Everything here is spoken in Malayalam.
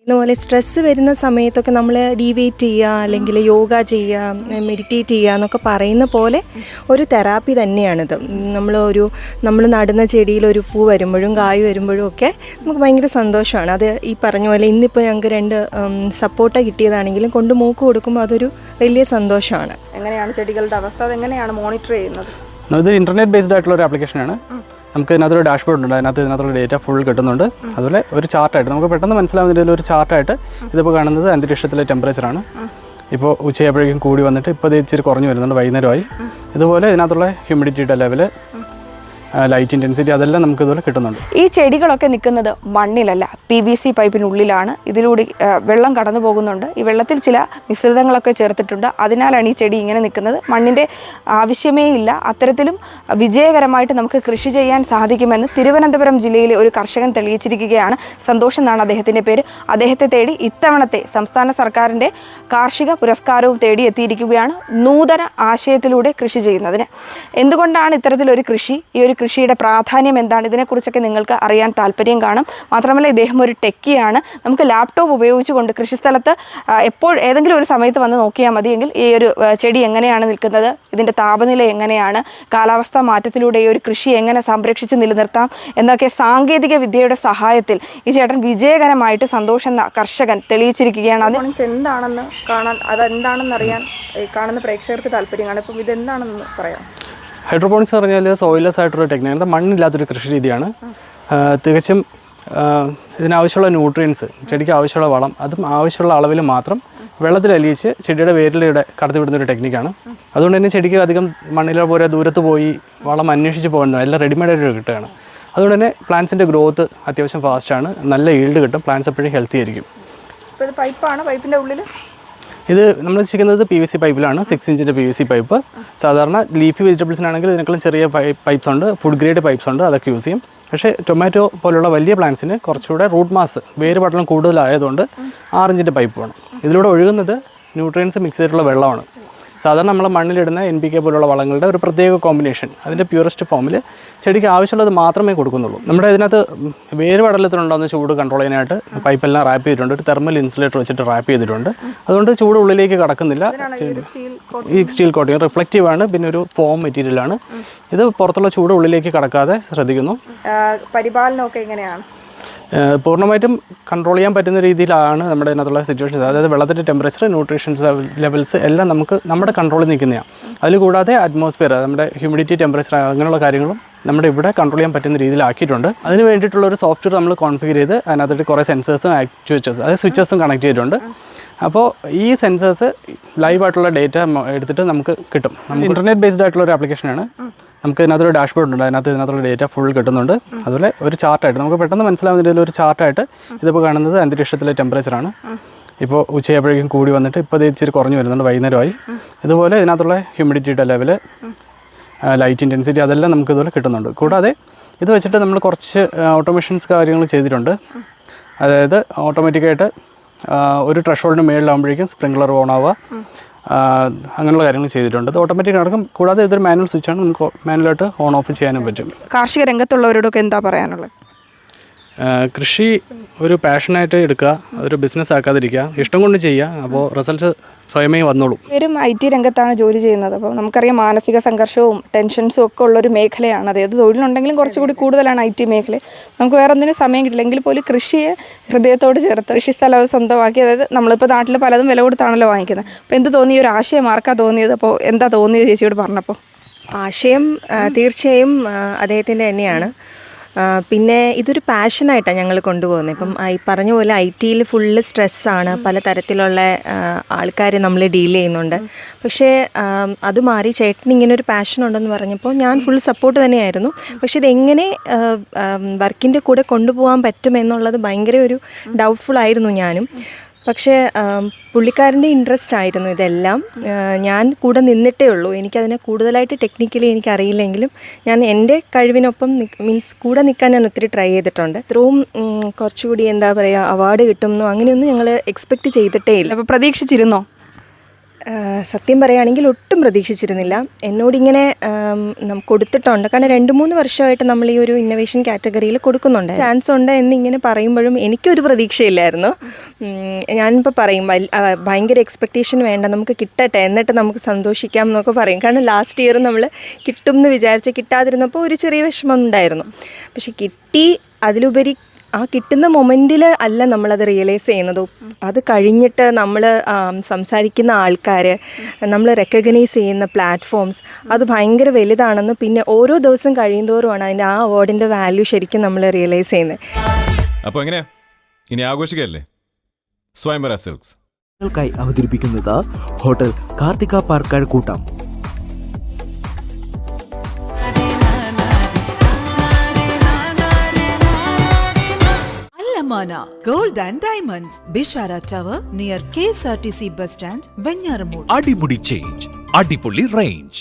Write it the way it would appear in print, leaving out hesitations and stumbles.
ഇതുപോലെ സ്ട്രെസ്സ് വരുന്ന സമയത്തൊക്കെ നമ്മൾ ഡീവേറ്റ് ചെയ്യുക അല്ലെങ്കിൽ യോഗ ചെയ്യുക മെഡിറ്റേറ്റ് ചെയ്യുക എന്നൊക്കെ പറയുന്ന പോലെ ഒരു തെറാപ്പി തന്നെയാണിത്. നമ്മൾ നടുന്ന ചെടിയിൽ ഒരു പൂ വരുമ്പോഴും കായ് വരുമ്പോഴും ഒക്കെ നമുക്ക് ഭയങ്കര സന്തോഷമാണ്. അത് ഈ പറഞ്ഞ പോലെ ഇന്നിപ്പോൾ ഞങ്ങൾക്ക് 2 സപ്പോർട്ട കിട്ടിയതാണെങ്കിലും കൊണ്ട് മൂക്ക് കൊടുക്കുമ്പോൾ അതൊരു വലിയ സന്തോഷമാണ്. എങ്ങനെയാണ് ചെടികളുടെ അവസ്ഥ, അതെങ്ങനെയാണ് മോണിറ്റർ ചെയ്യുന്നത്? ഇത് ഇൻ്റർനെറ്റ് ബേസ്ഡ് ആയിട്ടുള്ള ഒരു ആപ്ലിക്കേഷനാണ്. നമുക്ക് ഇതിനകത്തൊരു ഡാഷ്ബോർഡ് ഉണ്ട്, ഇതിനകത്തുള്ള ഡേറ്റ ഫുൾ കിട്ടുന്നുണ്ട്. അതുപോലെ ഒരു ചാർട്ടായിട്ട് നമുക്ക് പെട്ടെന്ന് മനസ്സിലാവുന്ന രീതിയിൽ ഒരു ചാർട്ടായിട്ട് ഇതിപ്പോൾ കാണുന്നത് അന്തരീക്ഷത്തിലെ ടെമ്പറേച്ചറാണ്. ഇപ്പോൾ ഉച്ചയായപ്പോഴേക്കും കൂടി വന്നിട്ട് ഇപ്പോൾ ഇച്ചിരി കുറഞ്ഞു വരുന്നുണ്ട്, വൈകുന്നേരമായി. ഇതുപോലെ ഇതിനകത്തുള്ള ഹ്യൂമിഡിറ്റിയുടെ ലെവല്, ലൈറ്റ് ഇൻറ്റൻസിറ്റി അതെല്ലാം നമുക്ക് ഇതുപോലെ കിട്ടുന്നുണ്ട്. ഈ ചെടികളൊക്കെ നിൽക്കുന്നത് മണ്ണിലല്ല, PVC പൈപ്പിനുള്ളിലാണ്. ഇതിലൂടെ വെള്ളം കടന്നു പോകുന്നുണ്ട്. ഈ വെള്ളത്തിൽ ചില മിശ്രിതങ്ങളൊക്കെ ചേർത്തിട്ടുണ്ട്. അതിനാലാണ് ഈ ചെടി ഇങ്ങനെ നിൽക്കുന്നത്. മണ്ണിൻ്റെ ആവശ്യമേ ഇല്ല. അത്തരത്തിലും വിജയകരമായിട്ട് നമുക്ക് കൃഷി ചെയ്യാൻ സാധിക്കുമെന്ന് തിരുവനന്തപുരം ജില്ലയിലെ ഒരു കർഷകൻ തെളിയിച്ചിരിക്കുകയാണ്. സന്തോഷം എന്നാണ് അദ്ദേഹത്തിൻ്റെ പേര്. അദ്ദേഹത്തെ തേടി ഇത്തവണത്തെ സംസ്ഥാന സർക്കാരിൻ്റെ കാർഷിക പുരസ്കാരവും തേടി എത്തിയിരിക്കുകയാണ്, നൂതന ആശയത്തിലൂടെ കൃഷി ചെയ്യുന്നതിന്. എന്തുകൊണ്ടാണ് ഇത്തരത്തിലൊരു കൃഷി, ഈ ഒരു കൃഷിയുടെ പ്രാധാന്യം എന്താണ്, ഇതിനെക്കുറിച്ചൊക്കെ നിങ്ങൾക്ക് അറിയാൻ താല്പര്യം കാണും. മാത്രമല്ല ഇദ്ദേഹം ഒരു ടെക്കിയാണ്. നമുക്ക് ലാപ്ടോപ്പ് ഉപയോഗിച്ചുകൊണ്ട് കൃഷിസ്ഥലത്ത് ഏതെങ്കിലും ഒരു സമയത്ത് വന്ന് നോക്കിയാൽ മതിയെങ്കിൽ ഈ ഒരു ചെടി എങ്ങനെയാണ് നിൽക്കുന്നത്, ഇതിൻ്റെ താപനില എങ്ങനെയാണ്, കാലാവസ്ഥാ മാറ്റത്തിലൂടെ ഈ ഒരു കൃഷി എങ്ങനെ സംരക്ഷിച്ച് നിലനിർത്താം എന്നൊക്കെ സാങ്കേതിക വിദ്യയുടെ സഹായത്തിൽ ഈ ചേട്ടൻ വിജയകരമായിട്ട് സന്തോഷം എന്ന കർഷകൻ തെളിയിച്ചിരിക്കുകയാണ്. അത് എന്താണെന്ന് കാണാൻ, അതെന്താണെന്ന് അറിയാൻ കാണുന്ന പ്രേക്ഷകർക്ക് താല്പര്യം കാണും. ഇപ്പം ഇതെന്താണെന്ന് പറയാം. ഹൈഡ്രോപോണിക്സ് പറഞ്ഞാൽ സോയിലെസ് ആയിട്ടുള്ള ടെക്നിക്കാണ്, മണ്ണില്ലാത്തൊരു കൃഷി രീതിയാണ്. തികച്ചും ഇതിനാവശ്യമുള്ള ന്യൂട്രിയൻസ്, ചെടിക്ക് ആവശ്യമുള്ള വളം, അതും ആവശ്യമുള്ള അളവിൽ മാത്രം വെള്ളത്തിൽ അലിയിച്ച് ചെടിയുടെ വേരിലൂടെ കടത്തിവിടുന്നൊരു ടെക്നിക്കാണ്. അതുകൊണ്ട് തന്നെ ചെടിക്ക് അധികം മണ്ണിലെ പോലെ ദൂരത്ത് പോയി വളം അന്വേഷിച്ച് പോകേണ്ട, എല്ലാം റെഡിമെയ്ഡായിട്ട് കിട്ടുകയാണ്. അതുകൊണ്ട് തന്നെ പ്ലാന്റ്സിൻ്റെ ഗ്രോത്ത് അത്യാവശ്യം ഫാസ്റ്റാണ്, നല്ല ഈൽഡ് കിട്ടും, പ്ലാന്റ്സ് എപ്പോഴും ഹെൽത്തി ആയിരിക്കും. ഇപ്പോൾ ഇത് പൈപ്പാണ്, പൈപ്പിൻ്റെ ഉള്ളിൽ ഇത് നമ്മൾ വെച്ചിരിക്കുന്നത് PVC പൈപ്പിലാണ്, 6 ഇഞ്ചിൻ്റെ PVC പൈപ്പ്. സാധാരണ ലീഫി വെജിറ്റബിൾസിനാണെങ്കിൽ ഇതിനേക്കാളും ചെറിയ പൈപ്പ്സ് ഉണ്ട്, ഫുഡ് ഗ്രേഡ് പൈപ്പ്സ് ഉണ്ട്, അതൊക്കെ യൂസ് ചെയ്യും. പക്ഷേ ടൊമാറ്റോ പോലുള്ള വലിയ പ്ലാന്റ്സിന് കുറച്ചുകൂടെ റൂട്ട് മാസ്, വേര് പടലം കൂടുതലായതുകൊണ്ട് 6 ഇഞ്ചിൻ്റെ പൈപ്പ് വേണം. ഇതിലൂടെ ഒഴുകുന്നത് ന്യൂട്രിയൻസ് മിക്സ് ചെയ്തിട്ടുള്ള വെള്ളമാണ്. സാധാരണ നമ്മൾ മണ്ണിലിടുന്ന NPK പോലുള്ള വളങ്ങളുടെ ഒരു പ്രത്യേക കോമ്പിനേഷൻ, അതിൻ്റെ പ്യൂറസ്റ്റ് ഫോമിൽ ചെടിക്ക് ആവശ്യമുള്ളത് മാത്രമേ കൊടുക്കുന്നുള്ളൂ. നമ്മുടെ ഇതിനകത്ത് വേര് പടലത്തിലുണ്ടാകുന്ന ചൂട് കൺട്രോൾ ചെയ്യാനായിട്ട് പൈപ്പെല്ലാം റാപ്പ് ചെയ്തിട്ടുണ്ട്, ഒരു തെർമൽ ഇൻസുലേറ്റർ വെച്ചിട്ട് റാപ്പ് ചെയ്തിട്ടുണ്ട്. അതുകൊണ്ട് ചൂട് ഉള്ളിലേക്ക് കടക്കുന്നില്ല. ഈ സ്റ്റീൽ കോട്ടിങ് റിഫ്ലക്റ്റീവ് ആണ്, പിന്നെ ഒരു ഫോം മെറ്റീരിയലാണ്. ഇത് പുറത്തുള്ള ചൂട് ഉള്ളിലേക്ക് കടക്കാതെ ശ്രദ്ധിക്കുന്നു. പരിപാലനമൊക്കെ എങ്ങനെയാണ്? പൂർണ്ണമായിട്ടും കൺട്രോൾ ചെയ്യാൻ പറ്റുന്ന രീതിയിലാണ് നമ്മുടെ ഇതിനകത്തുള്ള സിറ്റുവേഷൻസ്. അതായത് വെള്ളത്തിൻ്റെ ടെമ്പറേച്ചർ, ന്യൂട്രീഷൻസ് ലെവൽസ് എല്ലാം നമുക്ക് നമ്മുടെ കൺട്രോളിൽ നിൽക്കുന്നതാണ്. അതിൽ കൂടാതെ അറ്റ്മോസ്ഫിയർ, നമ്മുടെ ഹ്യൂമിഡിറ്റി, ടെമ്പറേച്ചർ, അങ്ങനെയുള്ള കാര്യങ്ങളും നമ്മുടെ ഇവിടെ കൺട്രോൾ ചെയ്യാൻ പറ്റുന്ന രീതിയിലാക്കിയിട്ടുണ്ട്. അതിന് വേണ്ടിയിട്ടുള്ള ഒരു സോഫ്റ്റ്വെയർ നമ്മൾ കോൺഫിഗർ ചെയ്ത് അതിനകത്ത് കുറേ സെൻസേഴ്സും ആക്ച്വേറ്റേഴ്സ്, അതായത് സ്വിച്ചസും കണക്ട് ചെയ്തിട്ടുണ്ട്. അപ്പോൾ ഈ സെൻസേഴ്സ് ലൈവായിട്ടുള്ള ഡേറ്റ എടുത്തിട്ട് നമുക്ക് കിട്ടും. ഇൻ്റർനെറ്റ് ബേസ്ഡ് ആയിട്ടുള്ള ഒരു ആപ്ലിക്കേഷനാണ്. നമുക്ക് ഇതിനകത്തൊരു ഡാഷ്ബോർഡ് ഉണ്ട്, ഇതിനകത്തുള്ള ഡേറ്റ ഫുൾ കിട്ടുന്നുണ്ട്. അതുപോലെ ഒരു ചാർട്ടായിട്ട് നമുക്ക് പെട്ടെന്ന് മനസ്സിലാവുന്ന രീതിയിൽ ഒരു ചാർട്ടായിട്ട് ഇതിപ്പോൾ കാണുന്നത് അന്തരീക്ഷത്തിലെ ടെമ്പറേച്ചറാണ്. ഇപ്പോൾ ഉച്ചയായപ്പോഴേക്കും കൂടി വന്നിട്ട് ഇപ്പോൾ ഇച്ചിരി കുറഞ്ഞു വരുന്നുണ്ട്, വൈകുന്നേരമായി. ഇതുപോലെ ഇതിനകത്തുള്ള ഹ്യൂമിഡിറ്റിയുടെ ലെവല്, ലൈറ്റ് ഇൻറ്റൻസിറ്റി അതെല്ലാം നമുക്ക് ഇതുപോലെ കിട്ടുന്നുണ്ട്. കൂടാതെ ഇത് വെച്ചിട്ട് നമ്മൾ കുറച്ച് ഓട്ടോമേഷൻസ് കാര്യങ്ങൾ ചെയ്തിട്ടുണ്ട്. അതായത് ഓട്ടോമാറ്റിക്കായിട്ട് ഒരു ത്രഷോൾഡിന് മേളിലാകുമ്പോഴേക്കും സ്പ്രിംഗ്ലർ ഓൺ ആവുക, അങ്ങനെയുള്ള കാര്യങ്ങൾ ചെയ്തിട്ടുണ്ട്. ഇത് ഓട്ടോമാറ്റിക് നടക്കും. കൂടാതെ ഇതൊരു മാനുവൽ സ്വിച്ചാണ്, നമുക്ക് മാനുവലായിട്ട് ഓൺ ഓഫ് ചെയ്യാനും പറ്റും. കാർഷിക രംഗത്തുള്ളവരോടൊക്കെ എന്താ പറയാനുള്ളത്? കൃഷി ഒരു പാഷനായിട്ട് എടുക്കുക, അതൊരു ബിസിനസ് ആക്കാതിരിക്കുക, ഇഷ്ടം കൊണ്ട് ചെയ്യുക. അപ്പോൾ റിസൾട്ട്സ് സ്വയമേ വന്നോളൂ. ഇവരും IT രംഗത്താണ് ജോലി ചെയ്യുന്നത്. അപ്പോൾ നമുക്കറിയാം മാനസിക സംഘർഷവും ടെൻഷൻസും ഒക്കെ ഉള്ളൊരു മേഖലയാണ്. അതായത് തൊഴിലുണ്ടെങ്കിലും കുറച്ചുകൂടി കൂടുതലാണ് IT മേഖല. നമുക്ക് വേറെ ഒന്നിനും സമയം കിട്ടില്ല. എങ്കിൽ പോലും കൃഷിയെ ഹൃദയത്തോട് ചേർത്ത് കൃഷി സ്ഥലം സ്വന്തമാക്കി, അതായത് നമ്മളിപ്പോൾ നാട്ടിൽ പലതും വില കൊടുത്താണല്ലോ വാങ്ങിക്കുന്നത്. അപ്പോൾ എന്ത് തോന്നി, ഒരു ആശയം ആർക്കാ തോന്നിയത്? അപ്പോൾ എന്താ തോന്നിയത് ചേച്ചിയോട് പറഞ്ഞപ്പോൾ? ആശയം തീർച്ചയായും അദ്ദേഹത്തിൻ്റെ തന്നെയാണ്. പിന്നെ ഇതൊരു പാഷനായിട്ടാണ് ഞങ്ങൾ കൊണ്ടുപോകുന്നത്. ഇപ്പം ഈ പറഞ്ഞ പോലെ IT-യിൽ ഫുള്ള് സ്ട്രെസ്സാണ്, പലതരത്തിലുള്ള ആൾക്കാർ നമ്മൾ ഡീൽ ചെയ്യുന്നുണ്ട്. പക്ഷേ അത് മാറി ചേട്ടന് ഇങ്ങനെ ഒരു പാഷൻ ഉണ്ടെന്ന് പറഞ്ഞപ്പോൾ ഞാൻ ഫുൾ സപ്പോർട്ട് തന്നെയായിരുന്നു. പക്ഷേ ഇതെങ്ങനെ വർക്കിൻ്റെ കൂടെ കൊണ്ടുപോകാൻ പറ്റുമെന്നുള്ളത് ഭയങ്കര ഒരു ഡൗട്ട്ഫുൾ ആയിരുന്നു ഞാനും. പക്ഷേ പുള്ളിക്കാരൻ്റെ ഇൻട്രസ്റ്റ് ആയിരുന്നു ഇതെല്ലാം. ഞാൻ കൂടെ നിന്നിട്ടേ ഉള്ളൂ. എനിക്കതിനെ കൂടുതലായിട്ട് ടെക്നിക്കലി എനിക്കറിയില്ലെങ്കിലും ഞാൻ എൻ്റെ കഴിവിനൊപ്പം കൂടെ നിൽക്കാൻ ഞാൻ ഒത്തിരി ട്രൈ ചെയ്തിട്ടുണ്ട്. ഇത്രയും കുറച്ചുകൂടി എന്താ പറയുക, അവാർഡ് കിട്ടുമെന്നോ അങ്ങനെയൊന്നും ഞങ്ങൾ എക്സ്പെക്റ്റ് ചെയ്തിട്ടേ ഇല്ല. അപ്പോൾ പ്രതീക്ഷിച്ചിരുന്നോ? സത്യം പറയുകയാണെങ്കിൽ ഒട്ടും പ്രതീക്ഷിച്ചിരുന്നില്ല. എന്നോടിങ്ങനെ കൊടുത്തിട്ടുണ്ട്. കാരണം 2-3 വർഷമായിട്ട് നമ്മൾ ഈ ഒരു ഇന്നൊവേഷൻ കാറ്റഗറിയിൽ കൊടുക്കുന്നുണ്ട്. ചാൻസ് ഉണ്ട് എന്നിങ്ങനെ പറയുമ്പോഴും എനിക്കൊരു പ്രതീക്ഷയില്ലായിരുന്നു. ഞാനിപ്പോൾ പറയും ഭയങ്കര എക്സ്പെക്റ്റേഷൻ വേണ്ട, നമുക്ക് കിട്ടട്ടെ എന്നിട്ട് നമുക്ക് സന്തോഷിക്കാം എന്നൊക്കെ പറയും. കാരണം ലാസ്റ്റ് ഇയർ നമ്മൾ കിട്ടും എന്ന് വിചാരിച്ച് കിട്ടാതിരുന്നപ്പോൾ ഒരു ചെറിയ വിഷമം ഉണ്ടായിരുന്നു. പക്ഷെ കിട്ടി. അതിലുപരി ആ കിട്ടുന്ന മൊമെൻറ്റിൽ അല്ല നമ്മളത് റിയലൈസ് ചെയ്യുന്നത്. അത് കഴിഞ്ഞിട്ട് നമ്മൾ സംസാരിക്കുന്ന ആൾക്കാർ, നമ്മൾ റെക്കഗ്നൈസ് ചെയ്യുന്ന പ്ലാറ്റ്ഫോംസ്, അത് ഭയങ്കര വലുതാണെന്ന് പിന്നെ ഓരോ ദിവസം കഴിയുന്തോറുമാണ് അതിൻ്റെ ആ അവാർഡിൻ്റെ വാല്യൂ ശരിക്കും നമ്മൾ റിയലൈസ് ചെയ്യുന്നത്. അപ്പോൾ എങ്ങനെയാ ഇനി ആഘോഷിക്കല്ലേ സ്വയംവര സിൽക്സ് ായി അവതരിപ്പിക്കുന്നത് ഹോട്ടൽ കാർത്തിക പാർക്കാട് കൂട്ടം. Alamana Gold and Diamonds, Bishara Tower near KSRTC bus stand, Venyaramud. അടിമുടി ചേഞ്ച്, അടിപൊളി റേഞ്ച്.